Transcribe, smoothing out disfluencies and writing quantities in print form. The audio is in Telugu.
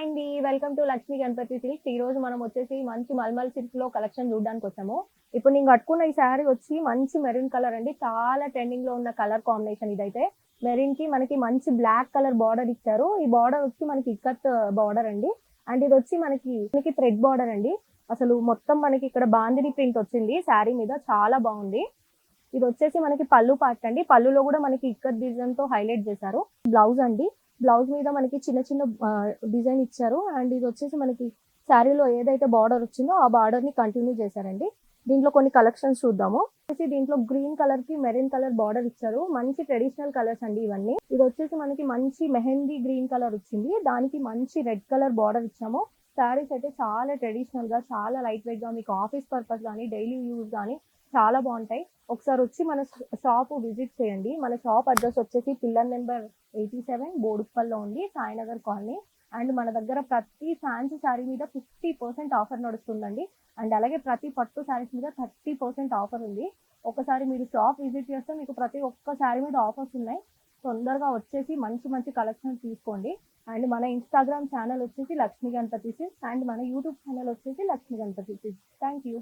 హాయ్ అండి. Welcome to Lakshmi Ganapathi Silks. ఈరోజు మనం వచ్చేసి మంచి మల్మల్ సిల్క్‌లో కలెక్షన్ చూడడానికి వచ్చాము. ఇప్పుడు నేను కట్టుకున్న ఈ శారీ వచ్చి మంచి మెరూన్ కలర్ అండి. చాలా ట్రెండింగ్‌లో ఉన్న కలర్ కాంబినేషన్ ఇదైతే. మెరూన్‌కి మనకి మంచి బ్లాక్ కలర్ బార్డర్ ఇచ్చారు. ఈ బార్డర్ వచ్చి మనకి ఇక్కత్ బార్డర్ అండి. అండ్ ఇది వచ్చి మనకి థ్రెడ్ బార్డర్ అండి. అసలు మొత్తం మనకి ఇక్కడ బాందిని ప్రింట్ వచ్చింది శారీ మీద. చాలా బాగుంది. ఇది వచ్చేసి మనకి పళ్ళు పార్ట్ అండి. పళ్ళులో కూడా మనకి ఇక్కత్ డిజైన్‌తో హైలైట్ చేశారు. బ్లౌజ్ అండి. బ్లౌజ్ మీద మనకి చిన్న చిన్న డిజైన్ ఇచ్చారు. అండ్ ఇది వచ్చేసి మనకి శారీలో ఏదైతే బార్డర్ వచ్చిందో ఆ బార్డర్ ని కంటిన్యూ చేశారండి. దీంట్లో కొన్ని కలెక్షన్స్ చూద్దాము. దీంట్లో గ్రీన్ కలర్ కి మెరూన్ కలర్ బార్డర్ ఇచ్చారు. మంచి ట్రెడిషనల్ కలర్స్ అండి ఇవన్నీ. ఇది వచ్చేసి మనకి మంచి మెహందీ గ్రీన్ కలర్ వచ్చింది. దానికి మంచి రెడ్ కలర్ బార్డర్ ఇచ్చాము. శారీస్ అయితే చాలా ట్రెడిషనల్ గా, చాలా లైట్ వెయిట్ గా, మీకు ఆఫీస్ పర్పస్ కానీ డైలీ యూజ్ కానీ చాలా బాగుంటాయి. ఒకసారి వచ్చి మన షాప్ విజిట్ చేయండి. మన షాప్ అడ్రస్ వచ్చేసి పిల్లర్ నెంబర్ 87 బోడుప్పల్లో ఉంది, సాయినగర్ కాలనీ. అండ్ మన దగ్గర ప్రతి ఫ్యాన్సీ శారీ మీద 50% ఆఫర్ నడుస్తుందండి. అండ్ అలాగే ప్రతి పట్టు శారీస్ మీద 30% ఆఫర్ ఉంది. ఒకసారి మీరు షాప్ విజిట్ చేస్తే మీకు ప్రతి ఒక్క శారీ మీద ఆఫర్స్ ఉన్నాయి. తొందరగా వచ్చేసి మంచి మంచి కలెక్షన్ తీసుకోండి. అండ్ మన ఇన్స్టాగ్రామ్ ఛానల్ వచ్చేసి లక్ష్మీ గణపతి సిల్క్స్, అండ్ మన యూట్యూబ్ ఛానల్ వచ్చేసి Lakshmi Ganapathi Silks. Thank you.